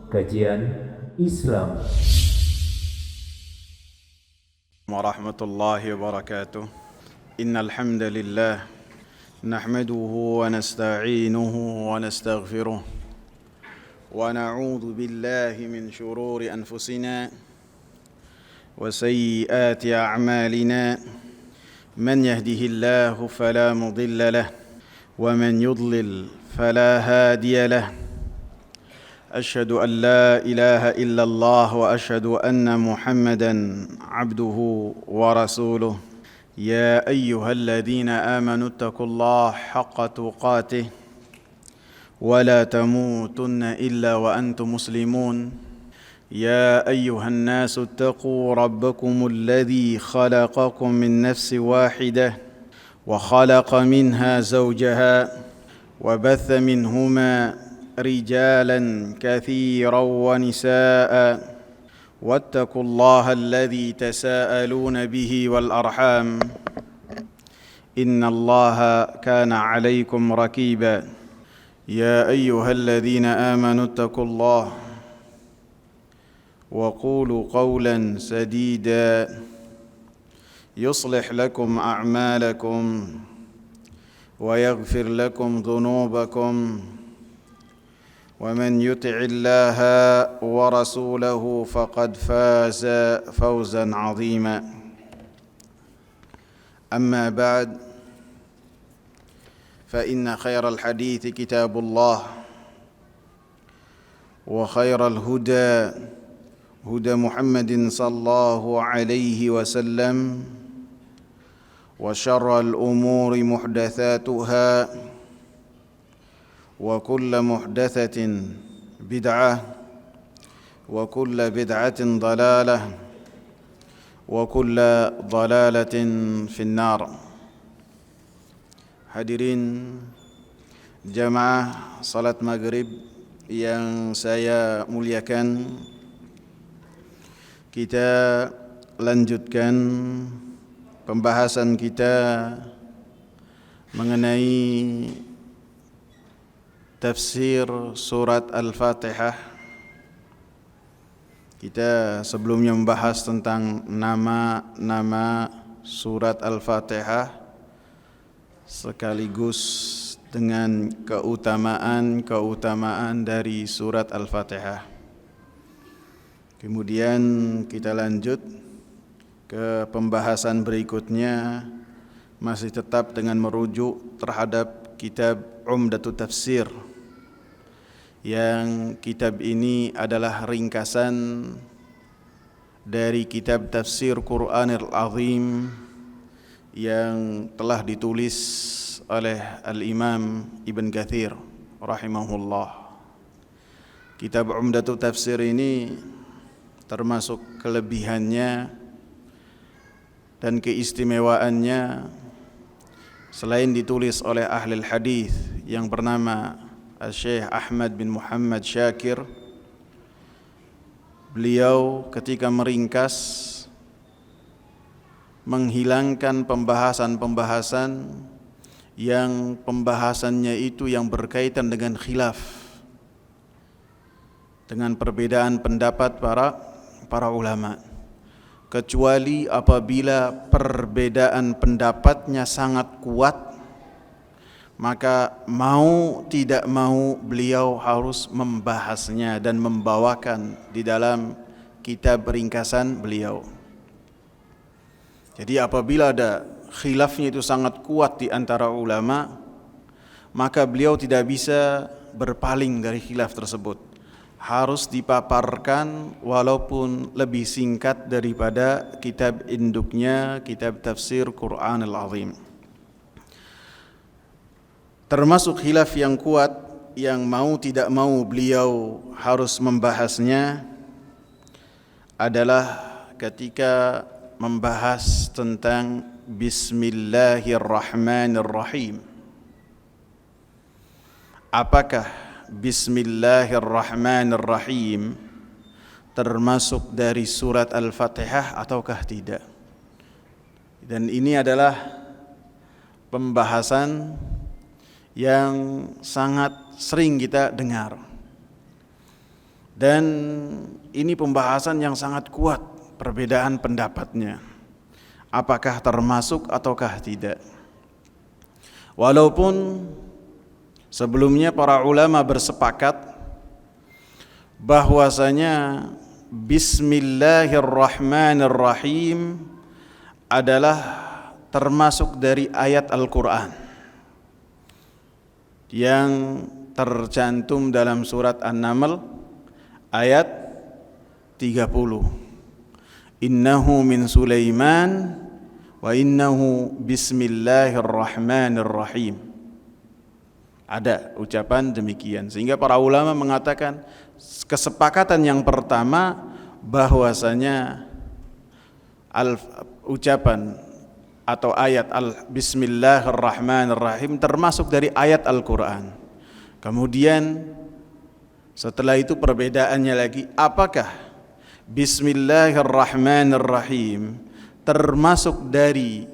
Kajian Islam warahmatullahi wabarakatuh. Innal hamdalillah nahmaduhu wa nasta'inuhu wa nastaghfiruh wa na'udzu billahi min shururi anfusina wa sayyiati a'malina. Man yahdihillahu fala mudilla lahu wa man yudlil fala hadiya lahu. أشهد أن لا إله إلا الله وأشهد أن محمدًا عبده ورسوله. يا أيها الذين آمنوا اتقوا الله حق تقاته ولا تموتن إلا وأنتم مسلمون. يا أيها الناس اتقوا ربكم الذي خلقكم من نفس واحدة وخلق منها زوجها وبث منهما رجالا كثيرا ونساء واتقوا الله الذي تساءلون به والأرحام إن الله كان عليكم رقيبا. يا أيها الذين آمنوا اتقوا الله وقولوا قولا سديدا يصلح لكم أعمالكم ويغفر لكم ذنوبكم ومن يطع الله ورسوله فقد فاز فوزا عظيما. أما بعد فإن خير الحديث كتاب الله وخير الهدى هدى محمد صلى الله عليه وسلم وشر الأمور محدثاتها وكل محدثة بدعة وكل بدعة ضلالة وكل ضلالة في النار. Hadirin jamaah salat maghrib yang saya muliakan, kita lanjutkan pembahasan kita mengenai tafsir surat Al-Fatihah. Kita sebelumnya membahas tentang nama-nama surat Al-Fatihah sekaligus dengan keutamaan dari surat Al-Fatihah. Kemudian kita lanjut ke pembahasan berikutnya, masih tetap dengan merujuk terhadap kitab Umdatut Tafsir, yang kitab ini adalah ringkasan dari kitab tafsir Qur'anil Azim yang telah ditulis oleh Al-Imam Ibn Katsir rahimahullah. Kitab Umdatut Tafsir ini termasuk kelebihannya dan keistimewaannya, selain ditulis oleh ahli hadis yang bernama Syekh Ahmad bin Muhammad Syakir, beliau ketika meringkas menghilangkan pembahasan-pembahasan yang pembahasannya itu yang berkaitan dengan khilaf, dengan perbedaan pendapat para ulama, kecuali apabila perbedaan pendapatnya sangat kuat, maka mau tidak mau beliau harus membahasnya dan membawakan di dalam kitab ringkasan beliau. Jadi apabila ada khilafnya itu sangat kuat di antara ulama, maka beliau tidak bisa berpaling dari khilaf tersebut. Harus dipaparkan walaupun lebih singkat daripada kitab induknya, kitab tafsir Qur'anil Azim. Termasuk khilaf yang kuat yang mau tidak mau beliau harus membahasnya adalah ketika membahas tentang Bismillahirrahmanirrahim. Apakah Bismillahirrahmanirrahim termasuk dari surat Al-Fatihah ataukah tidak? Dan ini adalah pembahasan yang sangat sering kita dengar. Dan ini pembahasan yang sangat kuat, perbedaan pendapatnya. Apakah termasuk ataukah tidak? Walaupun sebelumnya para ulama bersepakat bahwasanya Bismillahirrahmanirrahim adalah termasuk dari ayat Al-Quran yang tercantum dalam surat An-Naml ayat 30. Innahu min Sulaiman wa innahu bismillahirrahmanirrahim. Ada ucapan demikian, sehingga para ulama mengatakan kesepakatan yang pertama bahwasanya ucapan atau ayat Bismillahirrahmanirrahim termasuk dari ayat Al-Quran. Kemudian setelah itu perbedaannya lagi, apakah Bismillahirrahmanirrahim termasuk dari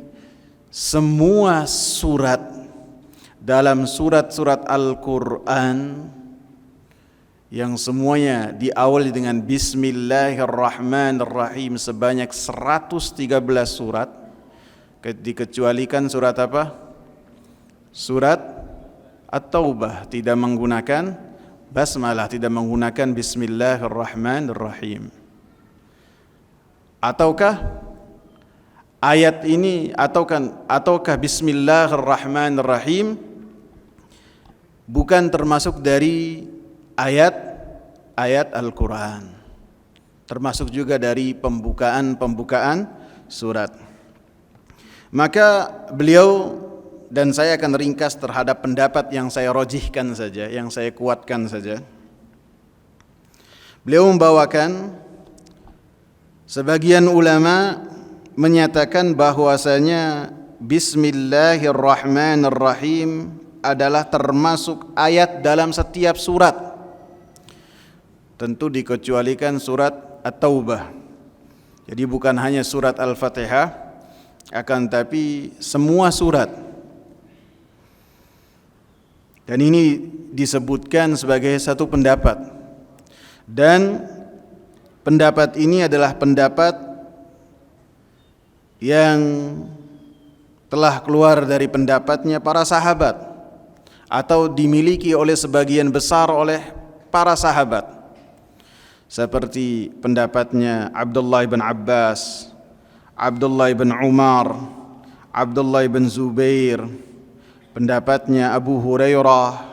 semua surat dalam surat-surat Al-Quran yang semuanya diawali dengan Bismillahirrahmanirrahim sebanyak 113 surat, dikecualikan surat apa? Surat At-Taubah tidak menggunakan basmalah, tidak menggunakan Bismillahirrahmanirrahim. Ataukah ayat ini ataukah Bismillahirrahmanirrahim bukan termasuk dari ayat Al-Quran, termasuk juga dari pembukaan surat. Maka beliau dan saya akan ringkas terhadap pendapat yang saya rojihkan saja, yang saya kuatkan saja. Beliau membawakan sebagian ulama menyatakan bahwasanya Bismillahirrahmanirrahim adalah termasuk ayat dalam setiap surat, tentu dikecualikan surat At-Taubah. Jadi bukan hanya surat Al-Fatihah, akan tapi semua surat. Dan ini disebutkan sebagai satu pendapat, dan pendapat ini adalah pendapat yang telah keluar dari pendapatnya para sahabat atau dimiliki oleh sebagian besar oleh para sahabat, seperti pendapatnya Abdullah bin Abbas, Abdullah bin Umar, Abdullah bin Zubair, pendapatnya Abu Hurairah,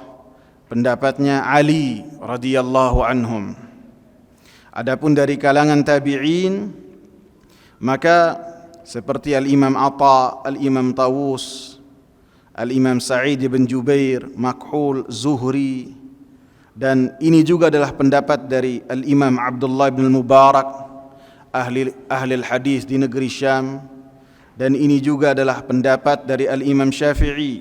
pendapatnya Ali radhiyallahu anhum. Adapun dari kalangan tabi'in, maka seperti Al-Imam Atha, Al-Imam Tawus, Al-Imam Sa'id bin Jubair, Makhul, Zuhri, dan ini juga adalah pendapat dari Al-Imam Abdullah bin Mubarak, ahli hadis di negeri Syam, dan ini juga adalah pendapat dari Al-Imam Syafi'i,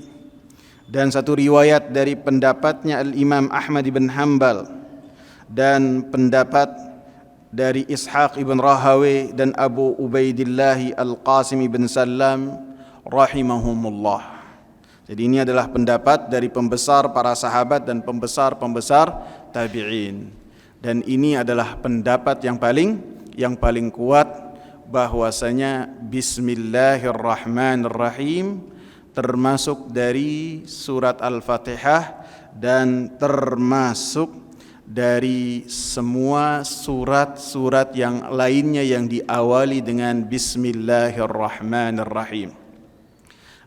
dan satu riwayat dari pendapatnya Al-Imam Ahmad bin Hanbal, dan pendapat dari Ishaq ibn Rahawi dan Abu Ubaidillah Al-Qasim bin Sallam rahimahumullah. Jadi ini adalah pendapat dari pembesar para sahabat dan pembesar tabi'in. Dan ini adalah pendapat yang paling kuat bahwasanya Bismillahirrahmanirrahim termasuk dari surat Al-Fatihah dan termasuk dari semua surat-surat yang lainnya yang diawali dengan Bismillahirrahmanirrahim.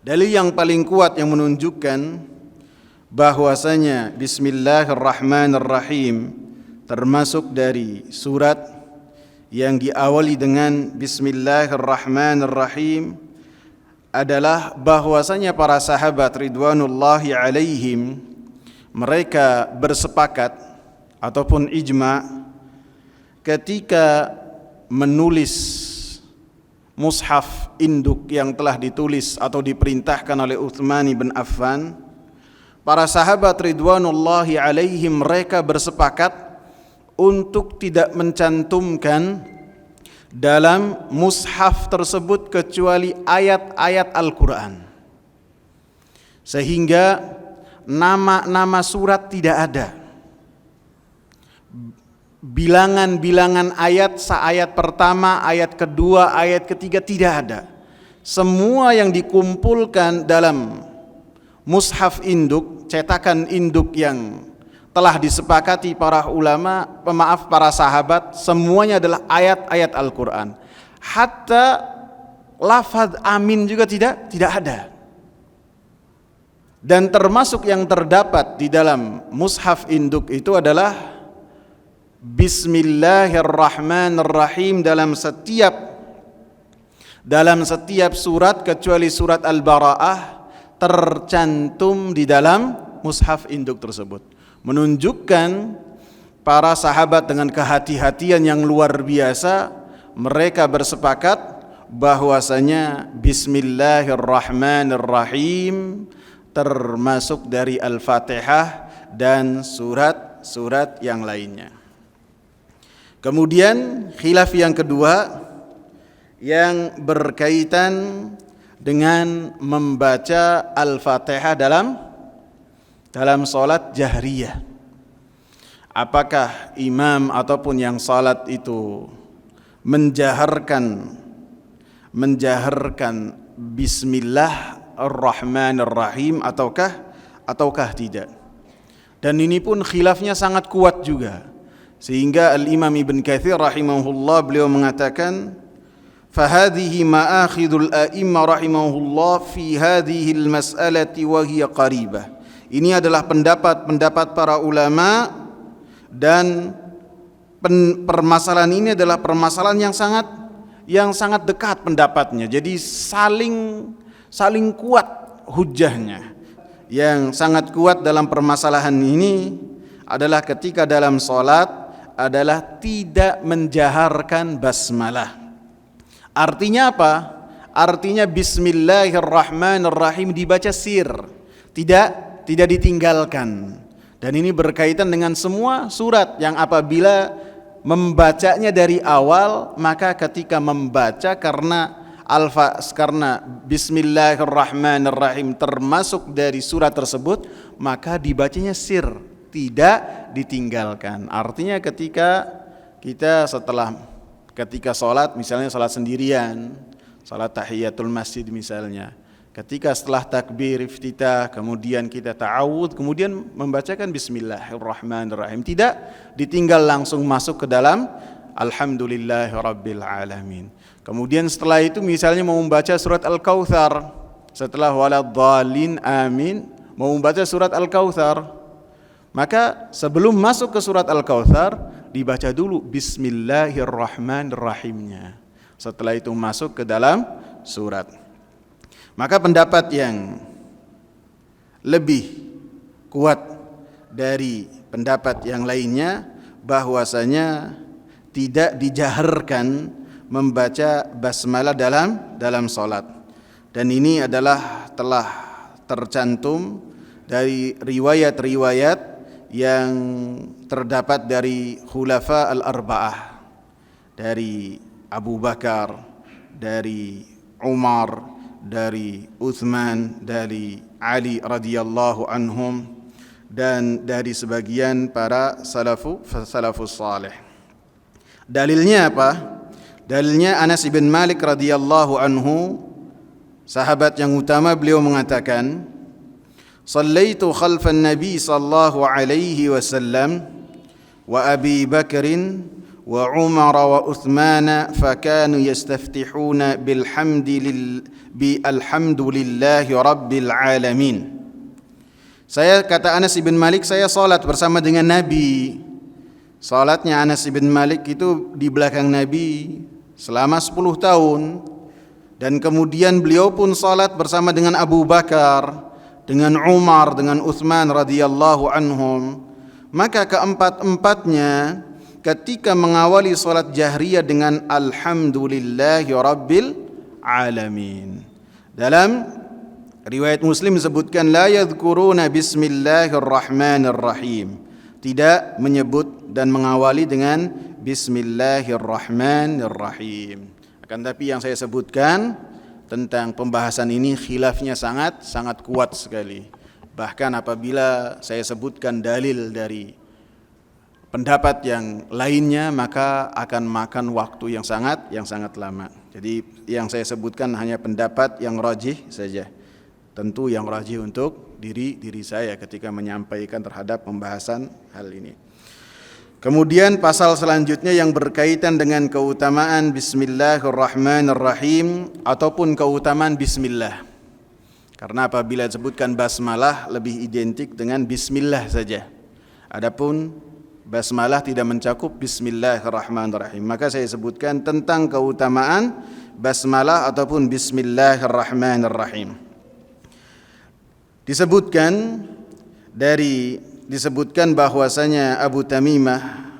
Dalil yang paling kuat yang menunjukkan bahwasanya Bismillahirrahmanirrahim termasuk dari surat yang diawali dengan Bismillahirrahmanirrahim adalah bahwasanya para sahabat ridwanullahi alaihim mereka bersepakat ataupun ijma ketika menulis mushaf induk yang telah ditulis atau diperintahkan oleh Utsman bin Affan, para sahabat ridwanullahi alaihim mereka bersepakat untuk tidak mencantumkan dalam mushaf tersebut kecuali ayat-ayat Al-Quran, sehingga nama-nama surat tidak ada. bilangan-bilangan ayat, ayat pertama, ayat kedua, ayat ketiga, tidak ada. Semua yang dikumpulkan dalam mushaf induk, cetakan induk yang telah disepakati para ulama, para sahabat, semuanya adalah ayat-ayat Al-Quran. Hatta lafaz amin juga tidak ada. Dan termasuk yang terdapat di dalam mushaf induk itu adalah Bismillahirrahmanirrahim dalam setiap surat kecuali surat Al-Bara'ah tercantum di dalam mushaf induk tersebut. Menunjukkan para sahabat dengan kehati-hatian yang luar biasa, mereka bersepakat bahwasanya Bismillahirrahmanirrahim termasuk dari Al-Fatihah dan surat-surat yang lainnya. Kemudian khilaf yang kedua yang berkaitan dengan membaca Al-Fatihah dalam salat jahriyah. Apakah imam ataupun yang salat itu menjaharkan Bismillahirrahmanirrahim ataukah tidak. Dan ini pun khilafnya sangat kuat juga, sehingga Al-Imam Ibn Katsir rahimahullah beliau mengatakan fahadhihi ma'akhidul a'imma rahimahullah fi hadhil mas'alati wa hiya qaribah. Ini adalah pendapat para ulama, dan permasalahan ini adalah permasalahan yang sangat dekat pendapatnya. Jadi saling kuat hujahnya. Yang sangat kuat dalam permasalahan ini adalah ketika dalam salat adalah tidak menjaharkan basmalah. Artinya apa? Artinya Bismillahirrahmanirrahim dibaca sir, tidak ditinggalkan. Dan ini berkaitan dengan semua surat yang apabila membacanya dari awal, maka ketika membaca karena Bismillahirrahmanirrahim termasuk dari surat tersebut, maka dibacanya sir, tidak ditinggalkan. Artinya ketika sholat, misalnya sholat sendirian, sholat tahiyatul masjid misalnya, ketika setelah takbir iftitah, kemudian kita ta'awudz, kemudian membacakan Bismillahirrahmanirrahim, tidak ditinggal langsung masuk ke dalam Alhamdulillahirabbil alamin. Kemudian setelah itu misalnya mau membaca surat Al-Kautsar, setelah waladhdallin amin, mau membaca surat Al-Kautsar, maka sebelum masuk ke surat Al-Kautsar dibaca dulu Bismillahirrahmanirrahimnya. Setelah itu masuk ke dalam surat. Maka pendapat yang lebih kuat dari pendapat yang lainnya bahwasanya tidak dijaharkan membaca basmalah dalam salat. Dan ini adalah telah tercantum dari riwayat-riwayat yang terdapat dari khulafa al-arba'ah, dari Abu Bakar, dari Umar, dari Utsman, dari Ali radhiyallahu anhum, dan dari sebagian para salafus saleh. Dalilnya apa? Dalilnya Anas bin Malik radhiyallahu anhu, sahabat yang utama, beliau mengatakan, "Shallaitu khalfan Nabi sallallahu alaihi wasallam wa Abi Bakrin wa Umar wa Uthman fakanu yastaftihuna bilhamdulillahi rabbil alamin." Kata Anas bin Malik, saya salat bersama dengan Nabi. Salatnya Anas bin Malik itu di belakang Nabi selama 10 tahun. Dan kemudian beliau pun salat bersama dengan Abu Bakar, dengan Umar, dengan Utsman radhiyallahu anhum. Maka keempat-empatnya ketika mengawali salat jahriyah dengan alhamdulillahi rabbil alamin. Dalam riwayat Muslim disebutkan la yadhkuruna bismillahirrahmanirrahim, tidak menyebut dan mengawali dengan bismillahirrahmanirrahim. Akan tapi yang saya sebutkan tentang pembahasan ini khilafnya sangat kuat sekali. Bahkan apabila saya sebutkan dalil dari pendapat yang lainnya, maka akan makan waktu yang sangat lama. Jadi yang saya sebutkan hanya pendapat yang rajih saja. Tentu yang rajih untuk diri saya ketika menyampaikan terhadap pembahasan hal ini. Kemudian pasal selanjutnya yang berkaitan dengan keutamaan Bismillahirrahmanirrahim ataupun keutamaan Bismillah. Karena apabila disebutkan basmalah lebih identik dengan Bismillah saja. Adapun basmalah tidak mencakup Bismillahirrahmanirrahim. Maka saya sebutkan tentang keutamaan basmalah ataupun Bismillahirrahmanirrahim. Disebutkan bahwasanya Abu Tamimah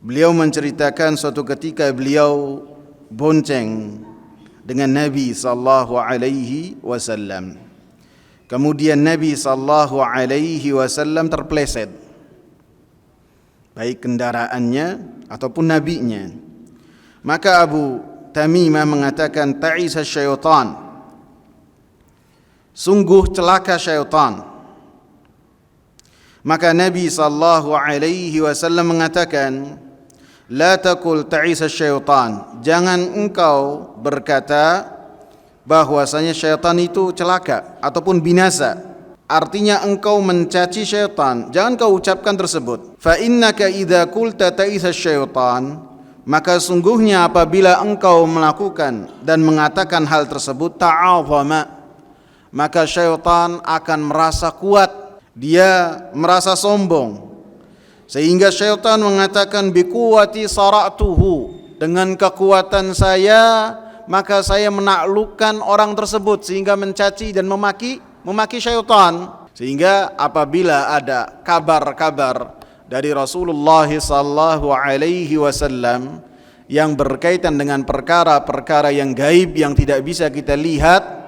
beliau menceritakan suatu ketika beliau bonceng dengan Nabi sallallahu alaihi wasallam. Kemudian Nabi sallallahu alaihi wasallam terpleset, baik kendaraannya ataupun nabinya. Maka Abu Tamimah mengatakan, ta'isa syaitan, sungguh celaka syaitan. Maka Nabi sallallahu alaihi wasallam mengatakan, la taqul ta'isa syaitan, jangan engkau berkata bahwasanya syaitan itu celaka ataupun binasa. Artinya engkau mencaci syaitan, jangan kau ucapkan tersebut. Fa innaka idza qulta ta'isa syaitan, maka sungguhnya apabila engkau melakukan dan mengatakan hal tersebut, ta'azama, maka syaitan akan merasa kuat, dia merasa sombong, sehingga syaitan mengatakan biquwati sara'tuhu, dengan kekuatan saya maka saya menaklukkan orang tersebut, sehingga mencaci dan memaki syaitan. Sehingga apabila ada kabar-kabar dari Rasulullah sallallahu alaihi wasallam yang berkaitan dengan perkara-perkara yang gaib yang tidak bisa kita lihat,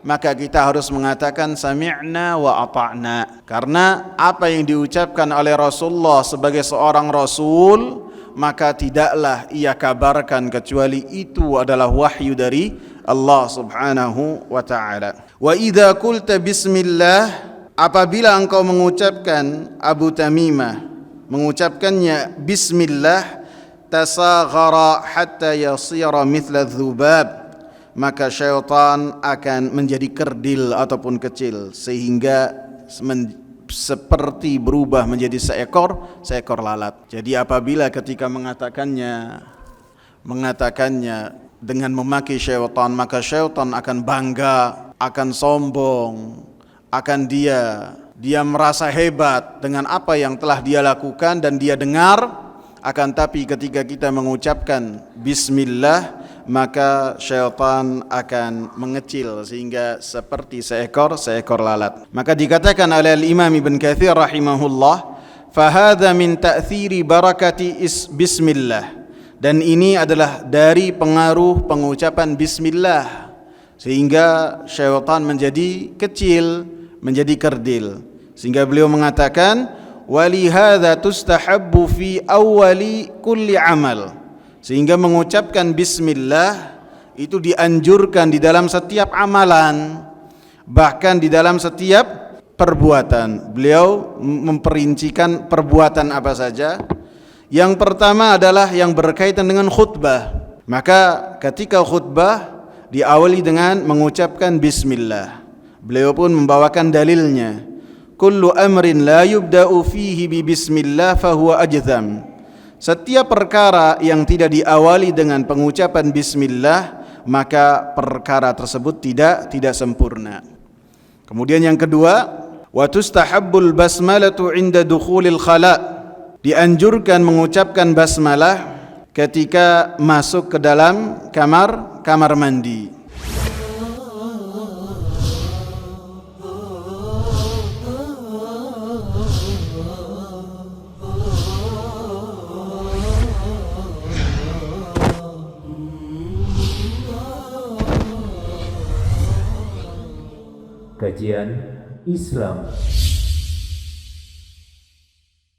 maka kita harus mengatakan sami'na wa ata'na. Karena apa yang diucapkan oleh Rasulullah sebagai seorang rasul, maka tidaklah ia kabarkan kecuali itu adalah wahyu dari Allah subhanahu wa ta'ala. Wa idza qulta bismillah, apabila engkau mengucapkan, Abu Tamimah mengucapkannya bismillah, tasaghara hatta yasira mithla dzubab, maka syaitan akan menjadi kerdil ataupun kecil sehingga seperti berubah menjadi seekor lalat. Jadi apabila ketika mengatakannya dengan memaki syaitan, maka syaitan akan bangga, akan sombong, akan dia merasa hebat dengan apa yang telah dia lakukan dan dia dengar. Akan tapi ketika kita mengucapkan bismillah, maka syaitan akan mengecil sehingga seperti seekor lalat. Maka dikatakan oleh Imam Ibn Katsir rahimahullah, fahadha min ta'thiri barakati bismillah, dan ini adalah dari pengaruh pengucapan bismillah sehingga syaitan menjadi kecil, menjadi kerdil. Sehingga beliau mengatakan, walihadza tustahabbu fi awwali kulli amal, sehingga mengucapkan bismillah itu dianjurkan di dalam setiap amalan, bahkan di dalam setiap perbuatan. Beliau memperincikan perbuatan apa saja. Yang pertama adalah yang berkaitan dengan khutbah. Maka ketika khutbah diawali dengan mengucapkan bismillah. Beliau pun membawakan dalilnya, kullu amrin la yubda'u fihi bi bismillah fahuwa ajzam. Setiap perkara yang tidak diawali dengan pengucapan bismillah, maka perkara tersebut tidak sempurna. Kemudian yang kedua, wa tustahabbul basmalatu 'inda dukhulil khala'. Dianjurkan mengucapkan basmalah ketika masuk ke dalam kamar mandi. Kajian Islam.